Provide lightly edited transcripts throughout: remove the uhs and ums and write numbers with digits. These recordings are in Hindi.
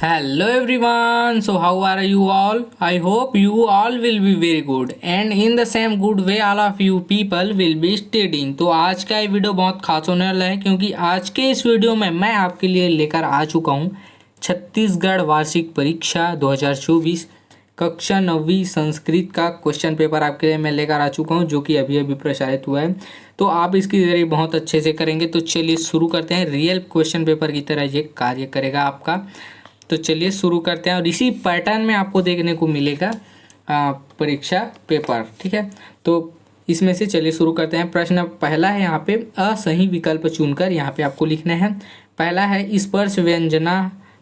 Hello everyone. So how are you all? I hope you all will be very good and in the same good way all of you people will be studying. तो आज का ये वीडियो बहुत खास होने वाला है क्योंकि आज के इस वीडियो में मैं आपके लिए लेकर आ चुका हूँ छत्तीसगढ़ वार्षिक परीक्षा 2024 कक्षा 9वीं संस्कृत का क्वेश्चन पेपर आपके लिए मैं लेकर आ चुका हूँ जो कि अभी अभी प्रसारित हुआ है। तो आप इसकी तैयारी बहुत अच्छे से करेंगे। तो चलिए शुरू करते हैं। रियल क्वेश्चन पेपर की तरह ये कार्य करेगा आपका। तो चलिए शुरू करते हैं और इसी पैटर्न में आपको देखने को मिलेगा परीक्षा पेपर। ठीक है, तो इसमें से चलिए शुरू करते हैं। प्रश्न पहला है यहाँ पे असही विकल्प चुनकर यहाँ पे आपको लिखना है। पहला है स्पर्श व्यंजना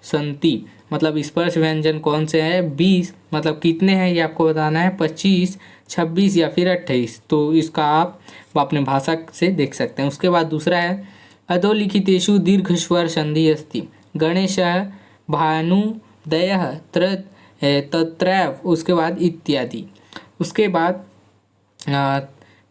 संति, मतलब स्पर्श व्यंजन कौन से हैं। 20 मतलब कितने हैं ये आपको बताना है। 25, 26 या फिर 28। तो इसका आप अपने भाषा से देख सकते हैं। उसके बाद दूसरा है अधोलिखितेषु दीर्घ स्वर संधि अस्ति गणेश भानुदय तत्रैव, उसके बाद इत्यादि। उसके बाद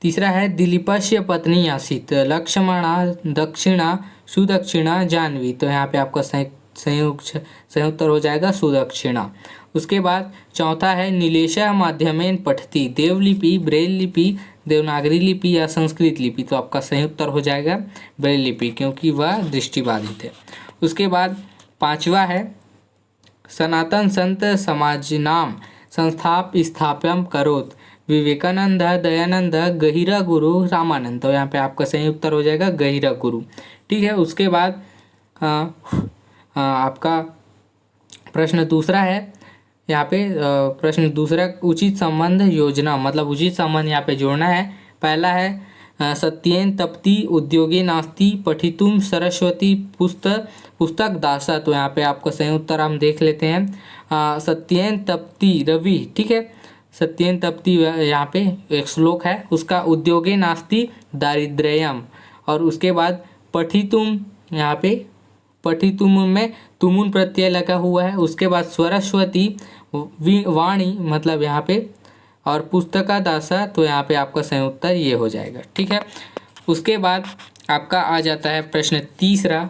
तीसरा है दिलीपस्य पत्नी आसीत लक्ष्मणा दक्षिणा सुदक्षिणा जानवी। तो यहाँ पे आपका संयुक्त हो जाएगा सुदक्षिणा। उसके बाद चौथा है नीलेशा माध्यमेन पठती देवलिपि ब्रेल लिपि देवनागरी लिपि या संस्कृत लिपि। तो आपका संयुक्त हो जाएगा ब्रेल लिपि क्योंकि वह दृष्टिबाधित है। उसके बाद पांचवा है सनातन संत समाजनाम संस्थाप स्थाप्यम करोत विवेकानंद दयानंद गहिरा गुरु रामानंद। तो यहाँ पे आपका संयुक्त हो जाएगा गहिरा गुरु। ठीक है, उसके बाद आपका प्रश्न दूसरा है यहाँ पे प्रश्न दूसरा उचित संबंध योजना, मतलब उचित संबंध यहाँ पे जोड़ना है। पहला है सत्येन तप्ति उद्योगे नास्ति पठितुम सरस्वती पुस्तक दासा। तो यहाँ पे आपका सही उत्तर हम देख लेते हैं। सत्येन तप्ति रवि, ठीक है, सत्येन तप्ति यहाँ पे एक श्लोक है उसका। उद्योगे नास्ति दारिद्र्यम, और उसके बाद पठितुम, यहाँ पे पठितुम में तुमुन प्रत्यय लगा हुआ है। उसके बाद सरस्वती वाणी, मतलब यहाँ पे, और पुस्तका दासा। तो यहाँ पे आपका सही उत्तर ये हो जाएगा। ठीक है, उसके बाद आपका आ जाता है प्रश्न तीसरा,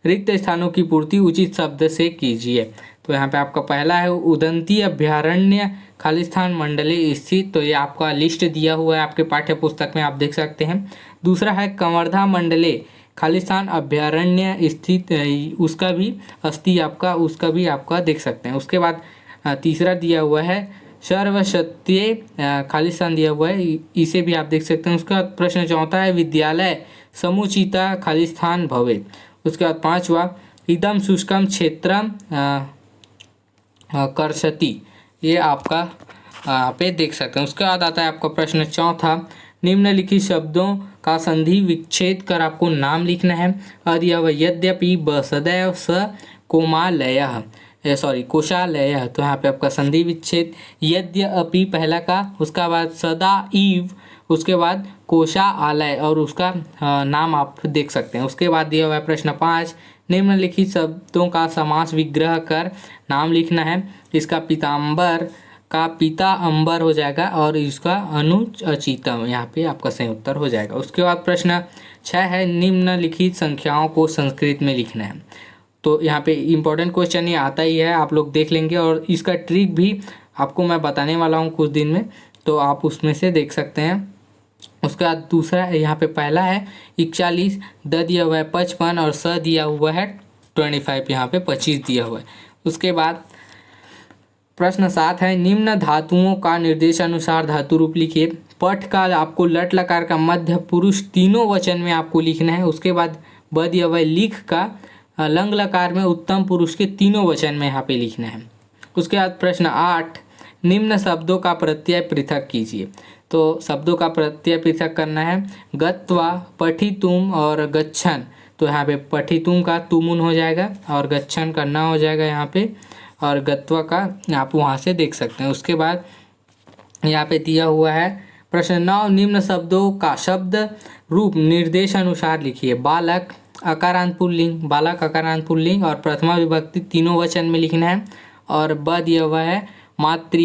रिक्त स्थानों की पूर्ति उचित शब्द से कीजिए। तो यहाँ पे आपका पहला है उदंती अभ्यारण्य खालिस्तान मंडले स्थित। तो ये आपका लिस्ट दिया हुआ है आपके पाठ्य पुस्तक में, आप देख सकते हैं। दूसरा है कंवर्धा मंडले खालिस्तान अभ्यारण्य स्थित, उसका भी अस्थि आपका, उसका भी आपका देख सकते हैं। उसके बाद तीसरा दिया हुआ है सर्वसत्य खालिस्तान दिया हुआ है, इसे भी आप देख सकते हैं। उसका प्रश्न चौथा है विद्यालय समुचिता खालिस्तान भवे। उसके बाद पांचवा इदम शुष्कम क्षेत्रम कर्षति, ये आपका पे देख सकते हैं। उसके बाद आता है आपका प्रश्न चौथा, निम्नलिखित शब्दों का संधि विच्छेद कर आपको नाम लिखना है। यद्यपि ब सदैव स कोमालय कोशालय। तो यहाँ पे आपका संधि विच्छेद यद्यपि पहला का, उसका बाद सदा इव, उसके बाद कोशालय, और उसका नाम आप देख सकते हैं। उसके बाद दिया हुआ है प्रश्न 5, निम्नलिखित शब्दों का समास विग्रह कर नाम लिखना है। इसका पीताम्बर का पिता अंबर हो जाएगा और इसका अनुज अचितम, यहाँ पे आपका सही उत्तर हो जाएगा। उसके बाद प्रश्न 6 है निम्नलिखित संख्याओं को संस्कृत में लिखना है। तो यहाँ पे इम्पोर्टेंट क्वेश्चन ये आता ही है, आप लोग देख लेंगे, और इसका ट्रिक भी आपको मैं बताने वाला हूँ कुछ दिन में, तो आप उसमें से देख सकते हैं। उसके बाद दूसरा यहाँ पे पहला है 41, द दिया हुआ है 55 और स दिया हुआ है 25, यहाँ पे 25 दिया हुआ है। उसके बाद प्रश्न 7 है निम्न धातुओं का निर्देशानुसार धातु रूप लिखिए। पठ का आपको लट लकार का मध्य पुरुष तीनों वचन में आपको लिखना है। उसके बाद ब दिया हुआ है लिख का लंग लकार में उत्तम पुरुष के तीनों वचन में यहाँ पे लिखना है। उसके बाद प्रश्न 8, निम्न शब्दों का प्रत्यय पृथक कीजिए। तो शब्दों का प्रत्यय पृथक करना है। गत्वा, पठितुम और गच्छन। तो यहाँ पे पठितुम का तुमुन हो जाएगा और गच्छन का न हो जाएगा यहाँ पे, और गत्वा का आप वहाँ से देख सकते हैं। उसके बाद यहाँ पे दिया हुआ है प्रश्न 9, निम्न शब्दों का शब्द रूप निर्देशानुसार लिखिए। बालक अकारांत पुल्लिंग, बालक अकारांत पुल्लिंग और प्रथमा विभक्ति तीनों वचन में लिखना है। और ब दिया हुआ है मातृ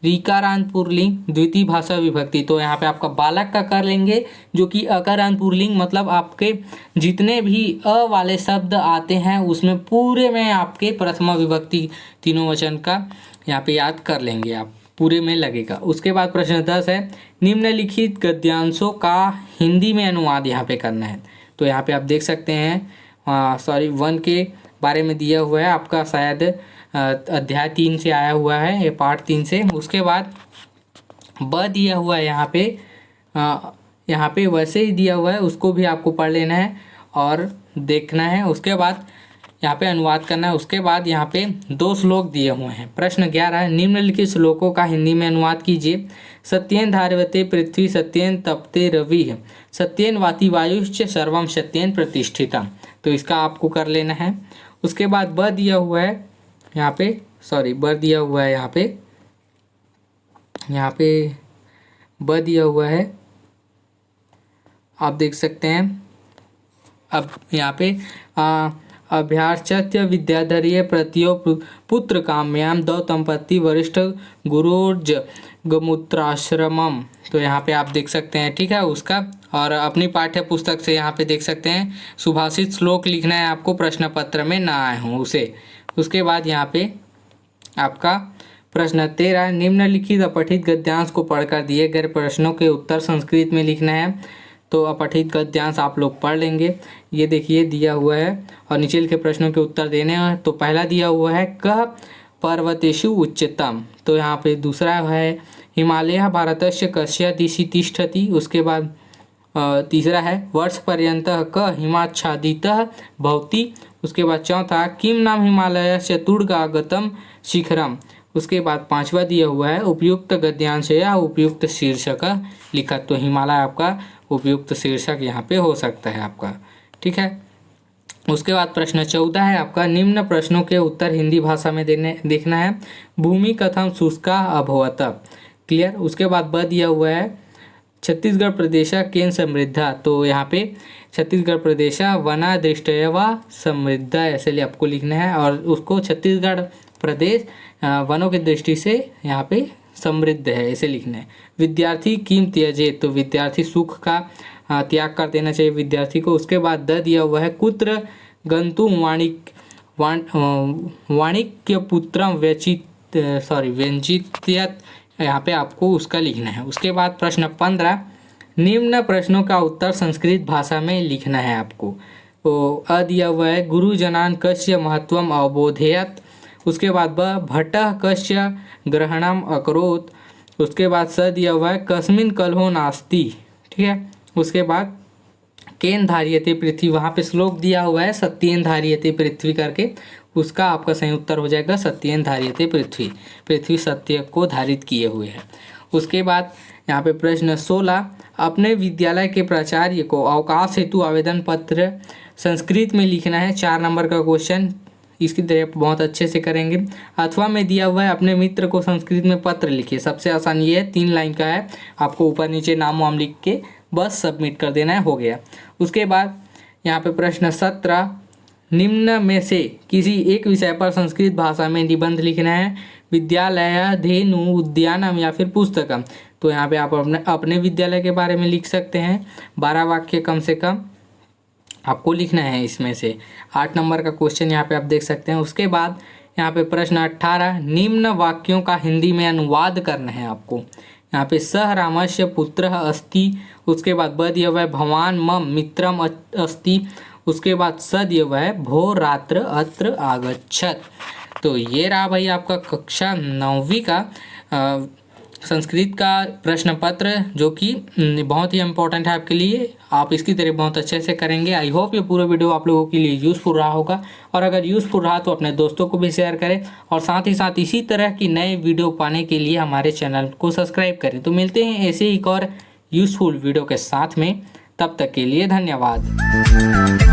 ऋकारांत पुल्लिंग द्वितीय भाषा विभक्ति। तो यहाँ पे आपका बालक का कर लेंगे, जो कि अकारांत पुल्लिंग मतलब आपके जितने भी अ वाले शब्द आते हैं उसमें पूरे में आपके प्रथमा विभक्ति तीनों वचन का यहाँ पे याद कर लेंगे, आप पूरे में लगेगा। उसके बाद प्रश्न 10 है, निम्नलिखित गद्यांशों का हिंदी में अनुवाद यहाँ पे करना है। तो यहाँ पे आप देख सकते हैं 1 के बारे में दिया हुआ है आपका, शायद अध्याय 3 से आया हुआ है, ये पार्ट 3 से। उसके बाद ब दिया हुआ है यहाँ पे वैसे ही दिया हुआ है, उसको भी आपको पढ़ लेना है और देखना है। उसके बाद यहाँ पे अनुवाद करना है। उसके बाद यहाँ पे 2 श्लोक दिए हुए हैं। प्रश्न 11 है, निम्नलिखित श्लोकों का हिंदी में अनुवाद कीजिए। सत्येन धारयते पृथ्वी सत्येन तपते रविः सत्येन वाति वायुश्च सर्वं सत्येन प्रतिष्ठितम्। तो इसका आपको कर लेना है। उसके बाद ब दिया हुआ है यहाँ पे, ब दिया हुआ है यहाँ पे ब दिया हुआ है, आप देख सकते हैं। अब यहाँ पे अभ्यार्चत्य विद्याधर्ये प्रत्यो पुत्र काम्याम दौतंपत्ति वरिष्ठ गुरोर्ज गमुत्राश्रमम। तो यहाँ पे आप देख सकते हैं, ठीक है उसका। और अपनी पाठ्य पुस्तक से यहाँ पे देख सकते हैं, सुभाषित श्लोक लिखना है आपको, प्रश्न पत्र में ना आए हों उसे। उसके बाद यहाँ पे आपका प्रश्न 13, निम्नलिखित अपठित गद्यांश को पढ़कर दिए गए प्रश्नों के उत्तर संस्कृत में लिखना है। तो अपठित गद्यांश आप लोग पढ़ लेंगे, ये देखिए दिया हुआ है और नीचे लिखे प्रश्नों के उत्तर देने हैं। तो पहला दिया हुआ है कः पर्वतेषु उच्चतम। तो यहाँ पे दूसरा है हिमालय भारतस्य कस्य दिशि तिष्ठति। उसके बाद तीसरा है वर्ष पर्यंतः क हिमाच्छादितः भवति। उसके बाद चौथा किम नाम हिमालयस्य तुर्गागतम शिखरम। उसके बाद पांचवा दिया हुआ है उपयुक्त गद्यांश या उपयुक्त शीर्षक लिखा। तो हिमालय आपका उपयुक्त शीर्षक यहाँ पे हो सकता है आपका, ठीक है। उसके बाद प्रश्न 14 है आपका, निम्न प्रश्नों के उत्तर हिंदी भाषा में देखना है। भूमि कथम शुष्का अभवत, क्लियर। उसके बाद ब दिया हुआ है छत्तीसगढ़ प्रदेश केन समृद्धा। तो यहाँ पे छत्तीसगढ़ प्रदेश वना दृष्टया व समृद्धा ऐसे लिए आपको लिखना है, और उसको छत्तीसगढ़ प्रदेश वनों की दृष्टि से यहाँ पे समृद्ध है ऐसे लिखना है। विद्यार्थी किम त्यजे, तो विद्यार्थी सुख का त्याग कर देना चाहिए विद्यार्थी को। उसके बाद द दिया हुआ है कुत्र गंतु वाणिक्य पुत्रम व्यंजित्यत, यहाँ पे आपको उसका लिखना है। उसके बाद प्रश्न 15, निम्न प्रश्नों का उत्तर संस्कृत भाषा में लिखना है आपको। तो अ दिया हुआ है गुरुजनान कस्य महत्वम अवबोधयत। उसके बाद ब भट्टः कस्य ग्रहणम अकरोत्। उसके बाद स दिया हुआ है कस्मिन् कलहो नास्ति, ठीक है। उसके बाद केन धार्यते पृथ्वी, वहाँ पे श्लोक दिया हुआ है सत्येन धार्यते पृथ्वी करके, उसका आपका सही उत्तर हो जाएगा सत्येन धार्यते पृथ्वी, पृथ्वी सत्य को धारित किए हुए है। उसके बाद यहाँ पे प्रश्न 16, अपने विद्यालय के प्राचार्य को अवकाश हेतु आवेदन पत्र संस्कृत में लिखना है। 4 नंबर का क्वेश्चन, इसकी तरह बहुत अच्छे से करेंगे। अथवा में दिया हुआ है अपने मित्र को संस्कृत में पत्र लिखिए। सबसे आसान ये है, 3 लाइन का है, आपको ऊपर नीचे नाम वाम लिख के बस सबमिट कर देना है, हो गया। उसके बाद यहाँ पे प्रश्न 17, निम्न में से किसी एक विषय पर संस्कृत भाषा में निबंध लिखना है। विद्यालय धेनु उद्यानम या फिर पुस्तकम। तो यहाँ पे आप अपने विद्यालय के बारे में लिख सकते हैं। 12 वाक्य कम से कम आपको लिखना है इसमें से। 8 नंबर का क्वेश्चन यहाँ पे आप देख सकते हैं। उसके बाद यहाँ पे प्रश्न 18, निम्न वाक्यों का हिंदी में अनुवाद करना है आपको। यहाँ पे सह रामस्य पुत्रः अस्ति। उसके बाद ब दिया हुआ है भवान मम मित्रम अस्ति। उसके बाद स दिया हुआ है भो रात्र अत्र आगच्छत। तो ये रहा भाई आपका कक्षा 9वीं का संस्कृत का प्रश्न पत्र, जो कि बहुत ही इम्पोर्टेंट है आपके लिए। आप इसकी तरह बहुत अच्छे से करेंगे। आई होप ये पूरा वीडियो आप लोगों के लिए यूज़फुल रहा होगा, और अगर यूज़फुल रहा तो अपने दोस्तों को भी शेयर करें, और साथ ही साथ इसी तरह की नए वीडियो पाने के लिए हमारे चैनल को सब्सक्राइब करें। तो मिलते हैं ऐसे ही एक और यूज़फुल वीडियो के साथ में, तब तक के लिए धन्यवाद।